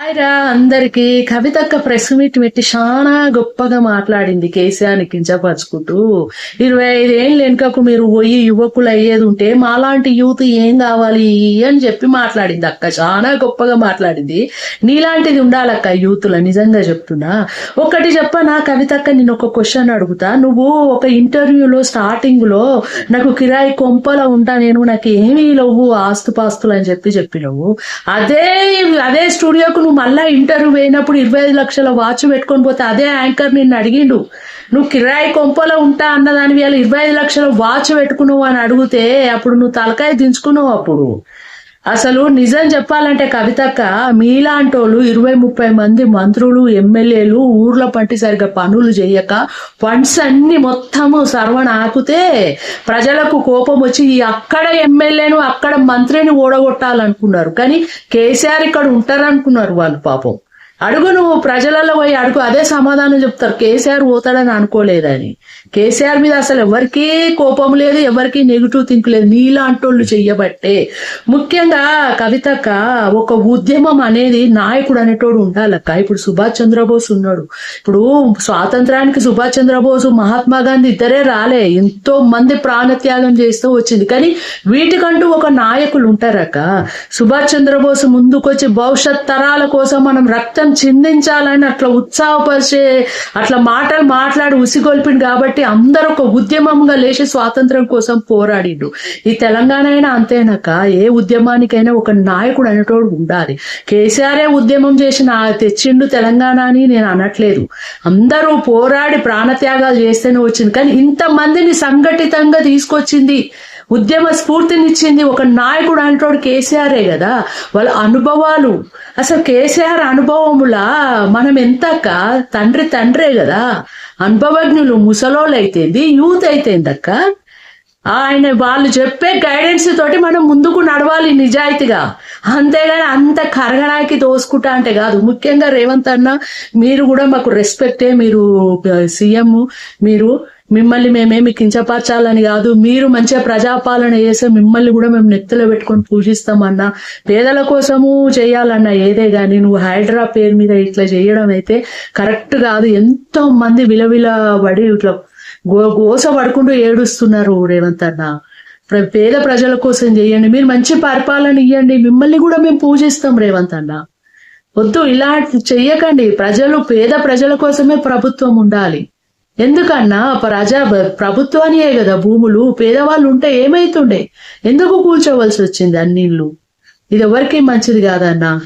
Hi రా అందరికి. కవితక్క ప్రెస్ మీట్ పెట్టి చాలా గొప్పగా మాట్లాడింది కేసీఆర్ని కించపరుచుకుంటూ. 25 ఏళ్ళు వెనుకకు మీరు పోయి యువకులు అయ్యేది ఉంటే మాలాంటి యూత్ ఏం కావాలి అని చెప్పి మాట్లాడింది అక్క. చాలా గొప్పగా మాట్లాడింది. నీలాంటిది ఉండాలక్క యూత్లో, నిజంగా చెప్తున్నా. ఒకటి చెప్పనా కవితక్క, నేను ఒక క్వశ్చన్ అడుగుతా. నువ్వు ఒక ఇంటర్వ్యూలో స్టార్టింగ్ లో నాకు కిరాయి కొంపలో ఉంటా, నేను నాకు ఏమీ లేవు ఆస్తుపాస్తులు అని చెప్పినవు. అదే స్టూడియోకు నువ్వు మళ్ళా ఇంటర్వ్యూ పోయినప్పుడు 25 లక్షల వాచ్ పెట్టుకొని పోతే అదే యాంకర్ నిన్ను అడిగిండు, నువ్వు కిరాయి కొంపలో ఉంటా అన్నదాని వేళ 25 లక్షల వాచ్ పెట్టుకున్నావు అని అడిగితే అప్పుడు నువ్వు తలకాయ దించుకున్నావు. అప్పుడు అసలు నిజం చెప్పాలంటే కవితక్క, మీలాంటోళ్ళు 20-30 మంది మంత్రులు ఎమ్మెల్యేలు ఊర్ల పట్టి సరిగ్గా పనులు చేయక ఫండ్స్ అన్ని మొత్తము సర్వణ ఆకుతే ప్రజలకు కోపం వచ్చి అక్కడ ఎమ్మెల్యేను అక్కడ మంత్రిని ఓడగొట్టాలనుకున్నారు. కానీ కేసీఆర్ ఇక్కడ ఉంటారనుకున్నారు వాళ్ళు. పాపం అడుగు, నువ్వు ప్రజలలో పోయి అడుగు, అదే సమాధానం చెప్తారు. కేసీఆర్ పోతాడని అనుకోలేదని. కేసీఆర్ మీద అసలు ఎవరికీ కోపం లేదు, ఎవరికి నెగిటివ్ థింక్ లేదు. నీలాంటోళ్ళు చెయ్యబట్టే. ముఖ్యంగా కవితక్క, ఒక ఉద్యమం అనేది నాయకుడు అనేటోడు ఉండాలక్క. ఇప్పుడు సుభాష్ చంద్రబోస్ ఉన్నాడు. ఇప్పుడు స్వాతంత్రానికి సుభాష్ చంద్రబోస్ మహాత్మా గాంధీ ఇద్దరే రాలే, ఎంతో మంది ప్రాణత్యాగం చేస్తూ వచ్చింది. కానీ వీటికంటూ ఒక నాయకులు ఉంటారక్క. సుభాష్ చంద్రబోస్ ముందుకొచ్చి భవిష్యత్ తరాల కోసం మనం రక్తం చిందించాలని అట్లా ఉత్సాహపరిచే అట్లా మాటలు మాట్లాడి ఉసిగొల్పిండు. కాబట్టి అందరూ ఒక ఉద్యమంగా లేచి స్వాతంత్రం కోసం పోరాడిండు. ఈ తెలంగాణ అయినా అంతేనాక, ఏ ఉద్యమానికైనా ఒక నాయకుడు అనేటోడు ఉండాలి. కేసీఆరే ఉద్యమం చేసిన తెచ్చిండు తెలంగాణ అని నేను అనట్లేదు. అందరూ పోరాడి ప్రాణత్యాగాలు చేస్తేనే వచ్చింది. కానీ ఇంతమందిని సంఘటితంగా తీసుకొచ్చింది, ఉద్యమ స్ఫూర్తినిచ్చింది ఒక నాయకుడు అంటోడు కేసీఆరే కదా. వాళ్ళ అనుభవాలు, అసలు కేసీఆర్ అనుభవములా మనం ఎంతక్క, తండ్రే కదా అనుభవజ్ఞులు. ముసలోళ్ళు అయితేంది, యూత్ అయితేందక్క, వాళ్ళు చెప్పే గైడెన్స్ తోటి మనం ముందుకు నడవాలి నిజాయితీగా. అంతేగాని అంత కరగడానికి తోసుకుంటా అంటే కాదు. ముఖ్యంగా రేవంత్ అన్న, మీరు కూడా మాకు రెస్పెక్టే, మీరు సీఎం, మిమ్మల్ని మేమేమి కించపరచాలని కాదు. మీరు మంచిగా ప్రజాపాలన చేస్తే మిమ్మల్ని కూడా మేము నెత్తిలో పెట్టుకొని పూజిస్తామన్నా, పేదల కోసము చేయాలన్నా ఏదే గాని నువ్వు హైడ్రా పేరు మీద ఇట్లా చేయడం అయితే కరెక్ట్ కాదు. ఎంతో మంది విలవిలబడి ఇట్లా గోస పడుకుంటూ ఏడుస్తున్నారు. రేవంత్ అన్న, పేద ప్రజల కోసం చేయండి, మీరు మంచి పరిపాలన ఇవ్వండి, మిమ్మల్ని కూడా మేము పూజిస్తాం. రేవంత్ అన్న వద్దు, ఇలా చెయ్యకండి. పేద ప్రజల కోసమే ప్రభుత్వం ఉండాలి. ఎందుకన్నా ప్రభుత్వానియే కదా భూములు. పేదవాళ్ళు ఉంటే ఏమైతుండే, ఎందుకు కూల్చోవలసి వచ్చింది అన్నిళ్ళు? ఇది ఎవరికి మంచిది కాదన్నా.